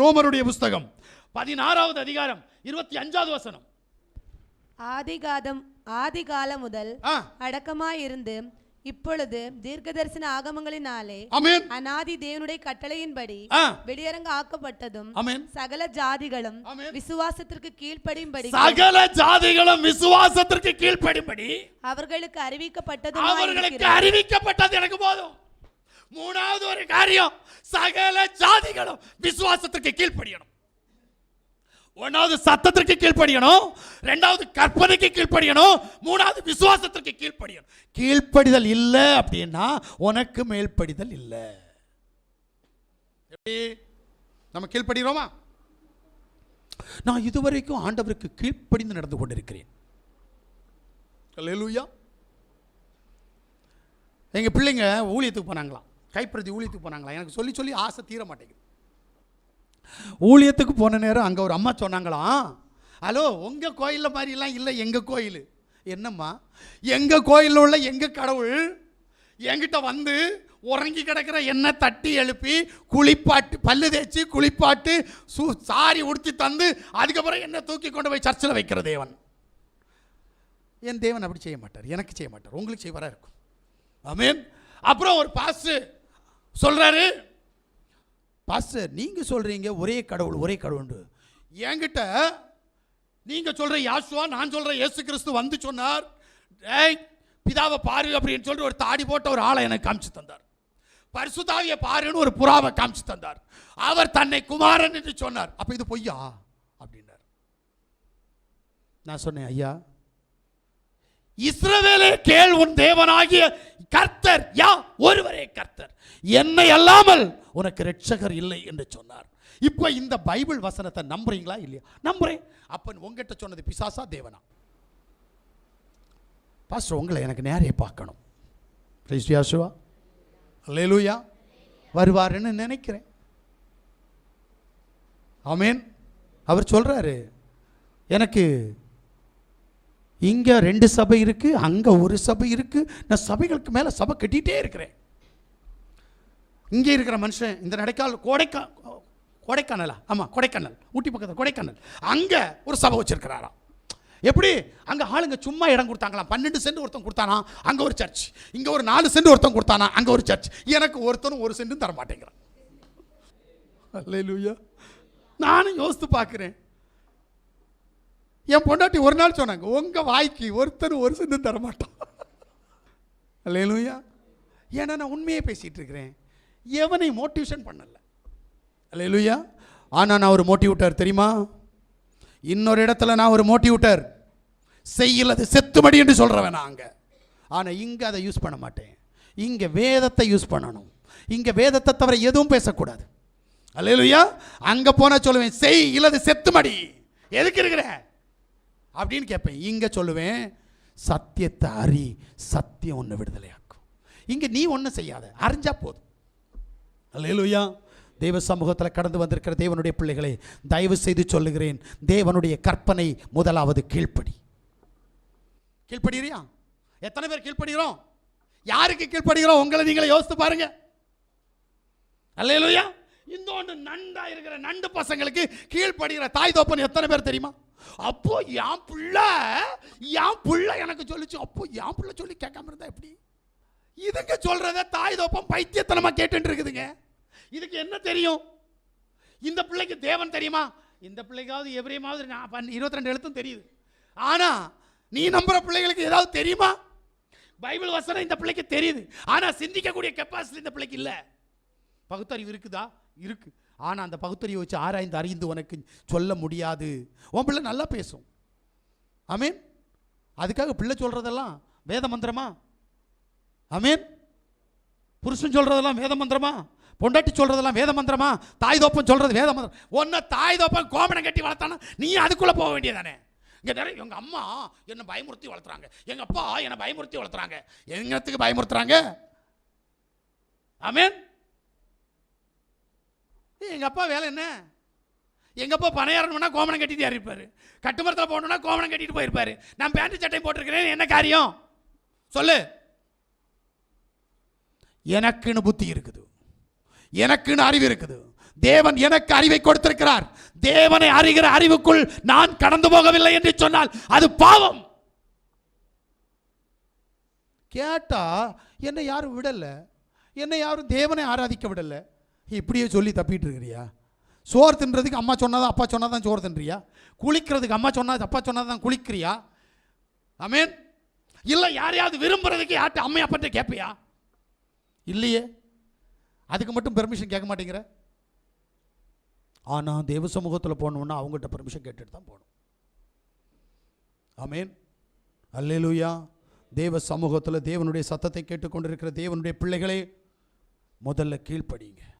ரோமருடைய புஸ்தகம் 16வது அதிகாரம் 25வது வசனம். ஆதிகாலம் முதல் அடக்கமாயிருந்து இப்பொழுது தீர்க்கதரிசன ஆகமங்களினாலே அநாதி தேவனுடைய கட்டளையின்படி வெளியரங்க ஆக்கப்பட்டதும் சகல ஜாதிகளும் விசுவாசத்திற்கு கீழ்ப்படியும்படி அவர்களுக்கு அறிவிக்கப்பட்டது. எனக்கு போதும். மூணாவது ஒரு காரியம், சகல ஜாதிகளும் விசுவாசத்திற்கு கீழ்ப்படியணும். ஒன்னாவது சத்தத்திற்கு கீழ்ப்படியணும், இரண்டாவது கற்பனைக்கு கீழ்ப்படியணும், மூணாவது விசுவாசத்திற்கு கீழ்ப்படியணும். கீழ்ப்படிதல் இல்லை அப்படின்னா உனக்கு மேல்படிதல் இல்லை. எப்படி நம்ம கீழ்ப்படுகிறோமா? நான் இதுவரைக்கும் ஆண்டவருக்கு கீழ்ப்படிந்து நடந்து கொண்டிருக்கிறேன். அல்லேலூயா. எங்க பிள்ளைங்க ஊழியத்துக்கு போனாங்களாம், கைப்பிரதி ஊழியத்துக்கு போனாங்களாம். எனக்கு சொல்லி சொல்லி ஆசை தீர மாட்டேங்குது. ஊழியத்துக்கு போன நேரம் அங்கே ஒரு அம்மா சொன்னாங்களாம், ஹலோ உங்கள் கோயிலில் மாதிரிலாம் இல்லை எங்கள் கோயில். என்னம்மா? எங்கள் கோயிலில் உள்ள எங்கள் கடவுள் என்கிட்ட வந்து உறங்கி கிடக்கிற எண்ணெய் தட்டி எழுப்பி குளிப்பாட்டு, பல்லு தேய்ச்சி குளிப்பாட்டு, சாரி உடுத்தி தந்து அதுக்கப்புறம் என்ன தூக்கி கொண்டு போய் சர்ச்சில் வைக்கிற தேவன். என் தேவன் அப்படி செய்ய மாட்டார், எனக்கு செய்ய மாட்டார், உங்களுக்கு செய்வாரா இருக்கும். ஆமென். அப்புறம் ஒரு பாஸ்டர் சொல்கிறாரு, பாஸ்டர் நீங்கள் சொல்கிறீங்க ஒரே கடவுள் ஒரே கடவுள், என்கிட்ட நீங்கள் சொல்கிற யாசுவா, நான் சொல்கிற இயேசு கிறிஸ்து வந்து சொன்னார், ஏய் பிதாவை பாரு அப்படின்னு சொல்லிட்டு ஒரு தாடி போட்ட ஒரு ஆளை எனக்கு காமிச்சு தந்தார். பரிசுத்தாவியை பாருன்னு ஒரு புறாவை காமிச்சு தந்தார். அவர் தன்னை குமாரன் என்று சொன்னார். அப்போ இது பொய்யா அப்படின்னார். நான் சொன்னேன், ஐயா இஸ்ரவேலே கேள், உன் தேவனாகிய கர்த்தர் யா ஒருவரே கர்த்தர், என்னை அல்லாமல் உனக்கு இரட்சகர் இல்லை என்று சொன்னார். இப்போ இந்த பைபிள் வசனத்தை நம்புறீங்களா இல்லையா? நம்புறேன். அப்ப உங்ககிட்ட சொன்னது பிசாசா தேவனா? பாஸ்டர் உங்களை எனக்கு நேரே பார்க்கணும். பிரைஸ் யாசுவா, அல்லேலூயா, வருவாருன்னு நினைக்கிறேன். ஆமென். அவர் சொல்றாரு, எனக்கு இங்க 2 சபை இருக்கு, அங்க ஒரு சபை இருக்கு, நான் சபைகளுக்கு மேல சபை கட்டிட்டே இருக்கிறேன். இங்கே இருக்கிற மனுஷன் இந்த நடைக்கால் கொடைக்கானலா, ஆமா கொடைக்கானல், ஊட்டி பக்கத்தில் கொடைக்கானல், அங்க ஒரு சபை வச்சிருக்கிறாராம். எப்படி? அங்க ஆளுங்க சும்மா இடம் கொடுத்தாங்களாம். 12 சென்ட் ஒருத்தன் கொடுத்தானா, அங்க ஒரு சர்ச். இங்க ஒரு 4 சென்ட் ஒருத்தன் கொடுத்தானா, அங்க ஒரு சர்ச். எனக்கு ஒருத்தனும் 1 சென்டும் தர மாட்டேங்கிறான். அல்லேலூயா. நானும் யோசித்து பார்க்கிறேன். என் பொண்டாட்டி ஒரு நாள் சொன்னாங்க, உங்க வாய்க்கு ஒருத்தர் 1 சென்டும் தர மாட்டான். அல்லேலூயா. ஏன்னா நான் உண்மையே பேசிட்டு இருக்கிறேன், எவனை மோட்டிவேஷன் பண்ணல. அல்லேலூயா. ஆனால் நான் ஒரு மோட்டிவேட்டர் தெரியுமா? இன்னொரு இடத்துல நான் ஒரு மோட்டிவேட்டர், செய்யலது செத்துமடி என்று சொல்றவன் நான் அங்கே. ஆனால் இங்கே அதை யூஸ் பண்ண மாட்டேன். இங்கே வேதத்தை யூஸ் பண்ணணும். இங்கே வேதத்தை தவிர எதுவும் பேசக்கூடாது. அல்லேலூயா. அங்கே போனால் சொல்லுவேன், செய் இல்லது செத்துமடி, எதுக்கு இருக்கிற அப்படின்னு கேட்பேன். இங்கே சொல்லுவேன், சத்தியத்தை அறி, சத்தியம் ஒன்று விடுதலையாக்கும். இங்கே நீ ஒன்றும் செய்யாத, அறிஞ்சா போதும். அல்லேலூயா. தேவ சமூகத்தில் கடந்து வந்திருக்கிற தேவனுடைய பிள்ளைகளை தயவு செய்து சொல்லுகிறேன், தேவனுடைய கற்பனை முதலாவது கீழ்ப்படி. கீழ்ப்படுறியா? எத்தனை பேர் கீழ்ப்படுகிறோம்? யாருக்கு கீழ்ப்படுகிறோம்? உங்களை நீங்களே யோசித்து பாருங்க. அல்லேலூயா. இந்த ஒன்று நண்டா இருக்கிற நண்டு பசங்களுக்கு கீழ்ப்படுகிற தாய் தோப்பன் எத்தனை பேர் தெரியுமா? அப்போ என் புள்ள எனக்கு சொல்லிச்சு, அப்போ என் புள்ள சொல்லி கேட்காம இருந்தா எப்படி? இதுக்கு சொல்றத தாய் தோப்பம் பைத்தியத்தனமா கேட்டு இருக்குதுங்க. இதுக்கு என்ன தெரியும்? இந்த பிள்ளைக்கு தேவன் தெரியுமா? இந்த பிள்ளைக்காவது எவரையாவது 22 எழுத்தும் தெரியுது. ஆனா நீ நம்புற பிள்ளைகளுக்கு ஏதாவது தெரியுமா? பைபிள் வசனம் இந்த பிள்ளைக்கு தெரியுது, ஆனா சிந்திக்கக்கூடிய கெப்பாசிட்டி இந்த பிள்ளைக்கு இல்ல. பகுத்தறிவு இருக்குதா? இருக்கு. ஆனா அந்த பகுத்தறிவை வச்சு ஆராய்ந்து அறிந்து உனக்கு சொல்ல முடியாது. உன் பிள்ளை நல்லா பேசும். ஆமென். அதுக்காக பிள்ளை சொல்றதெல்லாம் வேத மந்திரமா? ஆமென். புருஷன் சொல்றதெல்லாம் வேத மந்திரமா? பொண்டாட்டி சொல்றதெல்லாம் வேத மந்திரமா? தாய் தோப்பன் சொல்றது வேத மந்திரம். ஒன்ன தாய் தோப்பன் கோமணம் கட்டி வளர்த்தானா நீ அதுக்குள்ள போக வேண்டியதானே? இங்க நிறைய எங்க அம்மா என்னை பயமுறுத்தி வளர்த்துறாங்க, எங்க அப்பா என்னை பயமுறுத்தி வளர்த்துறாங்க. எங்கத்துக்கு பயமுறுத்துறாங்க? ஆமென். எங்க அப்பா வேலை என்ன? எங்க அப்பா பணையாரணும்னா கோமணம் கட்டிட்டு இருப்பாரு, கட்டுமரத்தில் போகணும்னா கோமணம் கட்டிட்டு போயிருப்பாரு. நான் பேண்ட் சட்டை போட்டிருக்கிறேன், என்ன காரியம் சொல்லு? எனக்குன்னு புத்தி இருக்குது, எனக்குன்னு அறிவு இருக்குது, தேவன் எனக்கு அறிவை கொடுத்திருக்கிறார், தேவனை அறிகிற அறிவுக்குள் நான் கடந்து போகவில்லை என்று சொன்னால் அது பாவம். கேட்டா என்னை யாரும் விடல, என்னை யாரும் தேவனை ஆராதிக்க விடல, இப்படியே சொல்லி தப்பிட்டு இருக்கிறியா? சோறு தின்றதுக்கு அம்மா சொன்னாதான் அப்பா சொன்னாதான் சோறு தின்றியா? குளிக்கிறதுக்கு அம்மா சொன்னா அப்பா சொன்னாதான் குளிக்கிறியா? ஆமென். இல்லை யாரையாவது விரும்புறதுக்கு யார்கிட்ட அம்மா அப்பா கேட்பியா? இல்லையே. அதுக்கு மட்டும் பெர்மிஷன் கேட்க மாட்டேங்கிற. ஆனால் தேவ சமூகத்தில் போகணுன்னா அவங்ககிட்ட பெர்மிஷன் கேட்டுட்டு தான் போகணும். ஆமென். அல்லேலூயா. தேவ சமூகத்தில் தேவனுடைய சத்தத்தை கேட்டுக்கொண்டிருக்கிற தேவனுடைய பிள்ளைகளே, முதல்ல கீழ்ப்படிங்க.